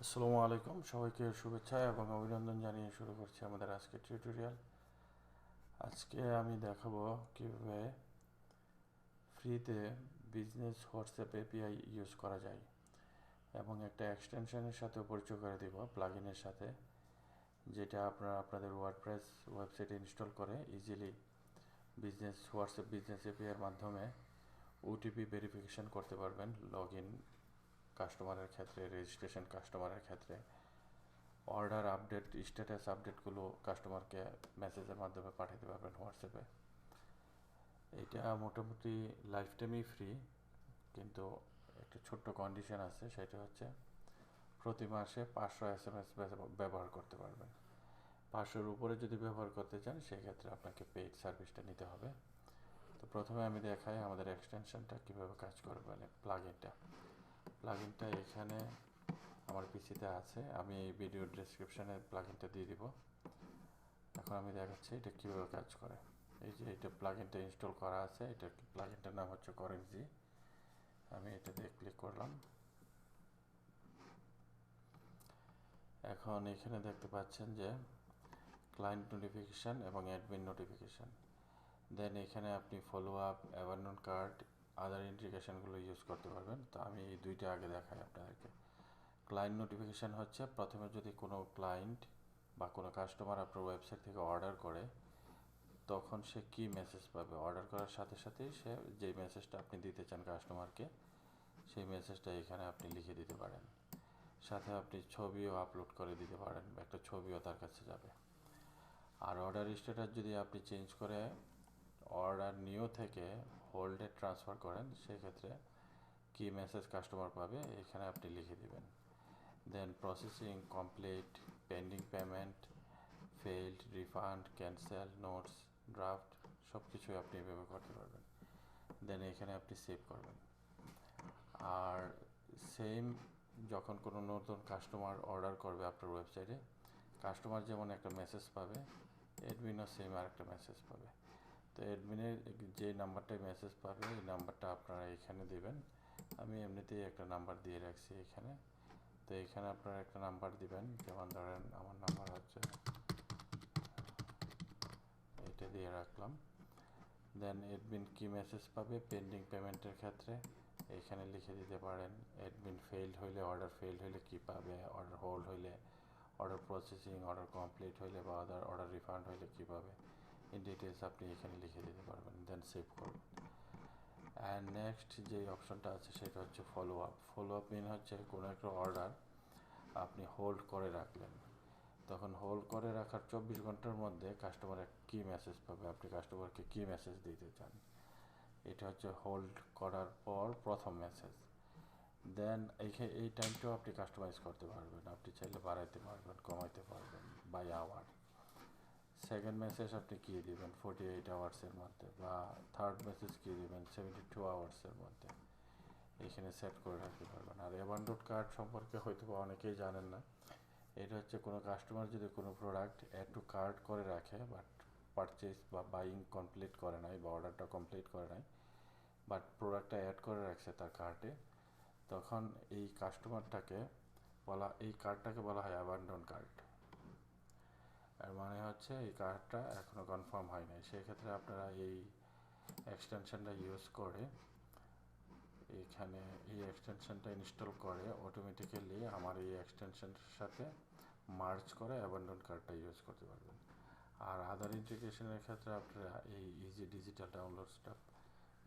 আসসালামু আলাইকুম, সবাইকে শুভেচ্ছা এবং অভিনন্দন জানিয়ে শুরু করছি আমাদের আজকের টিউটোরিয়াল। আজকে আমি দেখাবো কিভাবে ফ্রিতে বিজনেস হোয়াটসঅ্যাপ এপিআই ইউজ করা যায় এবং একটা এক্সটেনশনের সাথে পরিচয় করে দিব, প্লাগইনের সাথে, যেটা আপনারা আপনাদের ওয়ার্ডপ্রেস ওয়েবসাইটে ইনস্টল করে ইজিলি বিজনেস হোয়াটসঅ্যাপ বিজনেস এপিআইয়ের মাধ্যমে ওটিপি ভেরিফিকেশন করতে পারবেন। লগ ইন কাস্টমারের ক্ষেত্রে, রেজিস্ট্রেশন কাস্টমারের ক্ষেত্রে, অর্ডার আপডেট, স্ট্যাটাস আপডেটগুলো কাস্টমারকে মেসেজের মাধ্যমে পাঠাতে পারবেন হোয়াটসঅ্যাপে। এটা মোটামুটি লাইফ টাইমই ফ্রি, কিন্তু একটা ছোট্ট কন্ডিশন আছে, সেটা হচ্ছে প্রতি মাসে 500 SMS ব্যবহার করতে পারবেন। 500-র উপরে যদি ব্যবহার করতে চান সেক্ষেত্রে আপনাকে পেইড সার্ভিসটা নিতে হবে। তো প্রথমে আমি দেখাই আমাদের এক্সটেনশনটা কীভাবে কাজ করবে, মানে প্লাগইনটা এখানে আমার পিসিতে আছে। আমি এই ভিডিও ডেসক্রিপশানে প্লাগইনটা দিয়ে দিব। এখন আমি দেখাচ্ছি এটা কীভাবে কাজ করে। এই যে এটা প্লাগইনটা ইনস্টল করা আছে, এটা প্লাগইনটার নাম হচ্ছে করেনজি। আমি এটাতে ক্লিক করলাম। এখন এখানে দেখতে পাচ্ছেন যে ক্লায়েন্ট নোটিফিকেশান এবং অ্যাডমিন নোটিফিকেশান। দেন এখানে আপনি ফলো আপ, অ্যাবান্ডন কার্ড, আদার ইন্টিগ্রেশনগুলো ইউজ করতে পারবেন। তো আমি এই দুইটা আগে দেখাই আপনাদেরকে। ক্লায়েন্ট নোটিফিকেশান হচ্ছে প্রথমে যদি কোনো ক্লায়েন্ট বা কোনো কাস্টমার আপনার ওয়েবসাইট থেকে অর্ডার করে, তখন সে কী মেসেজ পাবে। অর্ডার করার সাথে সাথেই সে যেই মেসেজটা আপনি দিতে চান কাস্টমারকে, সেই মেসেজটা এখানে আপনি লিখে দিতে পারেন। সাথে আপনি ছবিও আপলোড করে দিতে পারেন, একটা ছবিও তার কাছে যাবে। আর অর্ডার স্ট্যাটাস যদি আপনি চেঞ্জ করে অর্ডার নিউ থেকে হোল্ডে ট্রান্সফার করেন, সেক্ষেত্রে কী মেসেজ কাস্টমার পাবে এখানে আপনি লিখে দিবেন। Then processing, complete, pending payment, failed, refund, cancel, notes, draft, সব কিছুই আপনি এভাবে করতে পারবেন। দেন এখানে আপনি সেভ করবেন। আর সেম যখন কোনো নতুন কাস্টমার অর্ডার করবে আপনার ওয়েবসাইটে, কাস্টমার যেমন একটা মেসেজ পাবে, অ্যাডমিনও সেম আর একটা মেসেজ পাবে। তো অ্যাডমিনের যে নাম্বারটায় মেসেজ পাবে এই নাম্বারটা আপনারা এখানে দেবেন। আমি এমনিতেই একটা নাম্বার দিয়ে রাখছি এখানে। তো এখানে আপনারা একটা নাম্বার দিবেন, যেমন ধরেন আমার নাম্বার হচ্ছে, এটা দিয়ে রাখলাম। দেন অ্যাডমিন কি মেসেজ পাবে পেন্ডিং পেমেন্টের ক্ষেত্রে এখানে লিখে দিতে পারেন। অ্যাডমিন ফেইল্ড হইলে, অর্ডার ফেইল্ড হইলে কী পাবে, অর্ডার হোল্ড হইলে, অর্ডার প্রসেসিং, অর্ডার কমপ্লিট হইলে বা অর্ডার রিফান্ড হইলে কী পাবে, এই ডিটেলস আপনি এখানে লিখে দিতে পারবেন। দেন সেভ করবেন। অ্যান্ড নেক্সট যে অপশনটা আছে সেটা হচ্ছে ফলো আপ। ফলো আপ মিন হচ্ছে কোনো একটা অর্ডার আপনি হোল্ড করে রাখলেন, তখন হোল্ড করে রাখার 24 ঘন্টার মধ্যে কাস্টমার কী মেসেজ পাবে, আপনি কাস্টমারকে কী মেসেজ দিতে চান, এটা হচ্ছে হোল্ড করার পর প্রথম মেসেজ। দেন এই টাইমটাও আপনি কাস্টমাইজ করতে পারবেন, আপনি চাইলে বাড়াইতে পারবেন, কমাইতে পারবেন বাই আওয়ার। সেকেন্ড মেসেজ আপনি কী দেবেন 48 আওয়ার্সের মধ্যে, বা থার্ড মেসেজ কী দেবেন 72 আওয়ার্সের মধ্যে, এখানে সেট করে রাখতে পারবেন। আর অ্যাবান্ডন কার্ড সম্পর্কে হয়তো অনেকেই জানেন না। এটা হচ্ছে কোনো কাস্টমার যদি কোনো প্রোডাক্ট অ্যাড টু কার্ট করে রাখে, বাট পারচেজ বা বাইং কমপ্লিট করে নাই বা অর্ডারটা কমপ্লিট করে নাই, বাট প্রোডাক্টটা অ্যাড করে রাখছে তার কার্টে, তখন এই কাস্টমারটাকে এই কার্ডটাকে বলা হয় অ্যাবান্ডন কার্ড। আর মানে হচ্ছে এই কার্ডটা এখনও কনফার্ম হয় নাই। সেক্ষেত্রে আপনারা এই এক্সটেনশনটা ইউজ করে, এখানে এই এক্সটেনশনটা ইনস্টল করে অটোমেটিক্যালি আমার এই এক্সটেনশনটার সাথে মার্জ করে অ্যাবান্ডন কার্ডটা ইউজ করতে পারবেন। আর আদার ইন্টিগ্রেশনের ক্ষেত্রে আপনারা এই ইজি ডিজিটাল ডাউনলোডসটা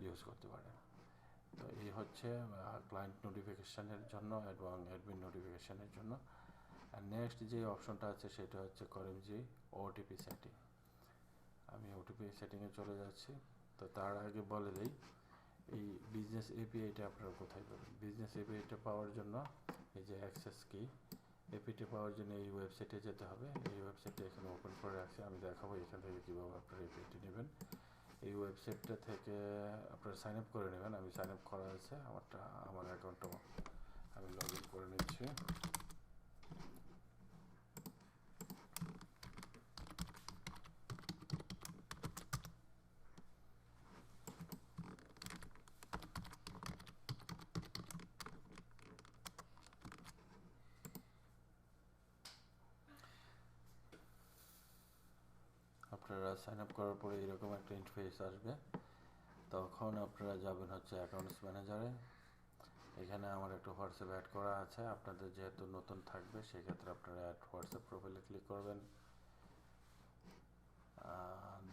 ইউজ করতে পারেন। তো এই হচ্ছে ক্লায়েন্ট নোটিফিকেশানের জন্য এবং অ্যাডমিন নোটিফিকেশানের জন্য। আর নেক্সট যে অপশনটা আছে সেটা হচ্ছে করেনজি ওটিপি সেটিং। আমি ওটিপি সেটিংয়ে চলে যাচ্ছি। তো তার আগে বলে দিই এই বিজনেস এপিআইটা আপনারা কোথায় পাবেন। বিজনেস এপিআইটা পাওয়ার জন্য এই যে অ্যাক্সেস কি, এপিটি পাওয়ার জন্য এই ওয়েবসাইটে যেতে হবে। এই ওয়েবসাইটটা এখানে ওপেন করে রাখছি, আমি দেখাবো এখান থেকে কীভাবে আপনারা এপিআইটি নেবেন। এই ওয়েবসাইটটা থেকে আপনারা সাইন আপ করে নেবেন। আমি সাইন আপ করা আছে, আমার অ্যাকাউন্টটা আমি লগ ইন করে নিচ্ছি। সাইন আপ করার পরে এরকম একটা ইন্টারফেস আসবে। তখন আপনারা যাবেন হচ্ছে অ্যাকাউন্টস ম্যানেজারে। এখানে আমার একটা হোয়াটসঅ্যাপ অ্যাড করা আছে, আপনাদের যেহেতু নতুন থাকবে সেক্ষেত্রে আপনারা অ্যাড হোয়াটসঅ্যাপ প্রোফাইলে ক্লিক করবেন।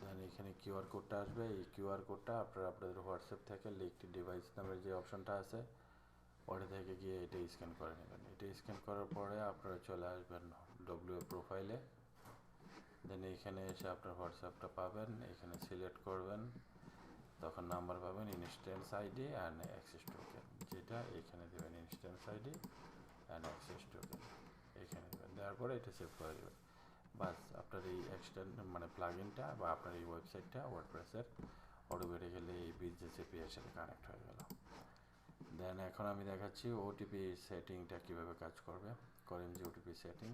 দেন এখানে কিউআর কোডটা আসবে। এই কিউআর কোডটা আপনারা আপনাদের হোয়াটসঅ্যাপ থেকে লিঙ্কড ডিভাইস নামের যে অপশনটা আছে ওটা থেকে গিয়ে এটা স্ক্যান করে নেবেন। এটা স্ক্যান করার পরে আপনারা চলে আসবেন ডব্লিউ প্রোফাইলে। দেন এইখানে এসে আপনার হোয়াটসঅ্যাপটা পাবেন, এখানে সিলেক্ট করবেন, তখন নাম্বার পাবেন, instance ID and access token, যেটা এখানে দেবেন instance ID and access token এখানে দেবেন। দেওয়ার পরে এটা সেভ করে দেবেন। বাস আপনার এই মানে প্লাগইনটা বা আপনার এই ওয়েবসাইটটা ওয়ার্ডপ্রেসের অটোমেটিক্যালি এই বিজনেস এপিআইয়ের সাথে কানেক্ট হয়ে গেল। দেন এখন আমি দেখাচ্ছি ওটিপি সেটিংটা কীভাবে কাজ করবে। করিমজি ওটিপি সেটিং।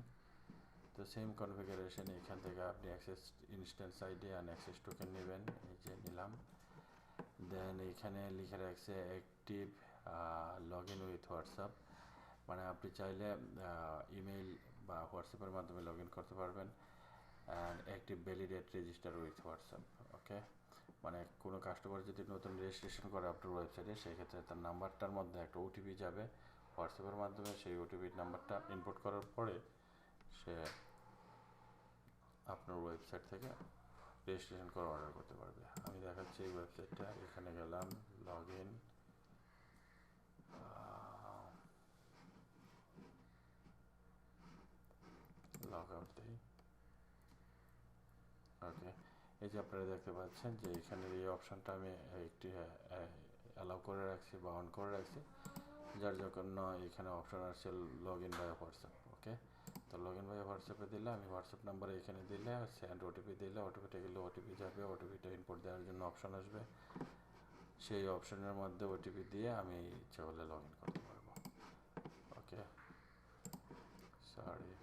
তো সেম কনফিগারেশন, এখান থেকে আপনি access instance ID and access token নেবেন, এই যে নিলাম। দেন এখানে লিখে রাখছে active log in with WhatsApp, মানে আপনি চাইলে ইমেইল বা হোয়াটসঅ্যাপের মাধ্যমে লগ ইন করতে পারবেন। And active validate register with WhatsApp. Okay, মানে কোনো কাস্টমার যদি নতুন রেজিস্ট্রেশন করে আপনার ওয়েবসাইটে, সেক্ষেত্রে তার নাম্বারটার মধ্যে একটা ওটিপি যাবে হোয়াটসঅ্যাপের মাধ্যমে। সেই ওটিপির নাম্বারটা ইনপুট করার পরে সে আপনার ওয়েবসাইট থেকে রেজিস্ট্রেশন করে অর্ডার করতে পারবে। আমি দেখাচ্ছি এই ওয়েবসাইটটা, এখানে গেলাম, লগ ইন, লগ আউট দিই। ওকে, এই যে আপনারা দেখতে পাচ্ছেন যে এখানের এই অপশানটা আমি একটি অ্যালাউ করে রাখছি বা অন করে রাখছি, যার জন্য এখানে অপশান আসছে লগ ইন বাই হোয়াটসঅ্যাপ। ওকে, তো লগ ইন বাই হোয়াটসঅ্যাপে দিলে আমি হোয়াটসঅ্যাপ নাম্বারে এখানে দিলে সেন্ড ওটিপি দিলে ওটিপিটা গেলে ওটিপি যাবে, ওটিপিটা ইনপুট দেওয়ার জন্য অপশান আসবে, সেই অপশানের মধ্যে ওটিপি দিয়ে আমি ইচ্ছা হলে লগ ইন করতে পারবো। ওকে, সরি।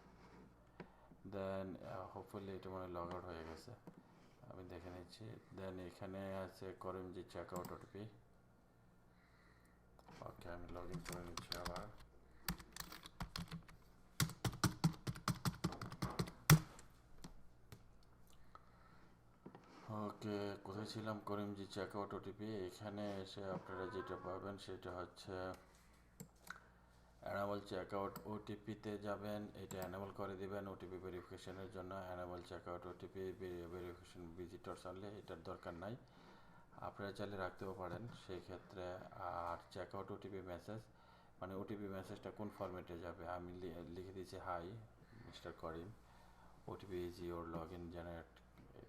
দেন হোপফুলি এটা মানে লগ আউট হয়ে গেছে, আমি দেখে নিচ্ছি। দেন এখানে আছে করিমজি চেক আউট ওটিপি। ওকে, আমি লগ ইন করে নিচ্ছি আবার। ওকে, কোথায় ছিলাম? করিমজি চেক আউট ওটিপি। এখানে এসে আপনারা যেটা পাবেন সেটা হচ্ছে অ্যানাবল চেক আউট ওটিপিতে যাবেন, এটা অ্যানাবল করে দিবেন ওটিপি ভেরিফিকেশনের জন্য। Enable check out OTP verification visitors আনলে এটার দরকার নাই, আপনারা চাইলে রাখতেও পারেন সেই ক্ষেত্রে। আর চেক আউট ওটিপি মেসেজ, মানে ওটিপি মেসেজটা কোন ফরম্যাটে যাবে, আমি লিখে দিয়েছি high mister Karim, OTP is your log in generate,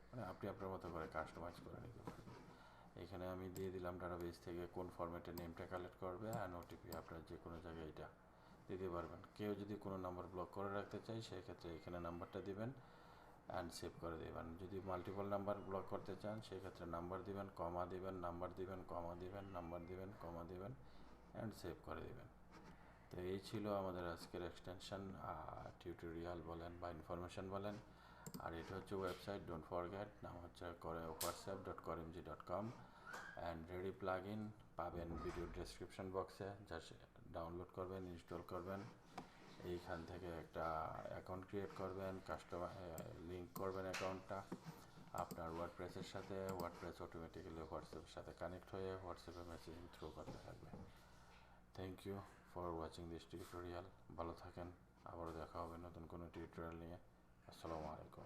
মানে আপনি আপনার মতো করে কাস্টমাইজ করে নিতে পারবেন। এখানে আমি দিয়ে দিলাম ডাটাবেস থেকে কোন ফরম্যাটে নেমটা কালেক্ট করবে, অ্যান্ড ওটিপি আপনারা যে কোনো জায়গায় এটা দিতে পারবেন। কেউ যদি কোনো নাম্বার ব্লক করে রাখতে চায় সেক্ষেত্রে এখানে নাম্বারটা দিবেন অ্যান্ড সেভ করে দেবেন। যদি মাল্টিপল নাম্বার ব্লক করতে চান সেক্ষেত্রে নাম্বার দিবেন, কমা দিবেন, নাম্বার দিবেন, কমা দিবেন, নাম্বার দিবেন, কমা দিবেন অ্যান্ড সেভ করে দেবেন। তো এই ছিল আমাদের আজকের এক্সটেনশন টিউটোরিয়াল বলেন বা ইনফরমেশান বলেন। আর এটা হচ্ছে ওয়েবসাইট, ডোন্ট ফরগেট, নাম হচ্ছে whatsapp.korimg.com and ready plug in পাবেন ভিডিও ডেসক্রিপশন বক্সে, যা ডাউনলোড করবেন, ইনস্টল করবেন। এইখান থেকে একটা অ্যাকাউন্ট ক্রিয়েট করবেন, কাস্টমার লিঙ্ক করবেন অ্যাকাউন্টটা আপনার ওয়ার্ডপ্রেসের সাথে, ওয়ার্ডপ্রেস অটোমেটিক্যালি হোয়াটসঅ্যাপের সাথে কানেক্ট হয়ে হোয়াটসঅ্যাপে মেসেজিং থ্রু করতে থাকবে। Thank you for watching this tutorial. ভালো থাকেন, আবারও দেখা হবে নতুন কোনো টিউটোরিয়াল নিয়ে। আসসালামু আলাইকুম।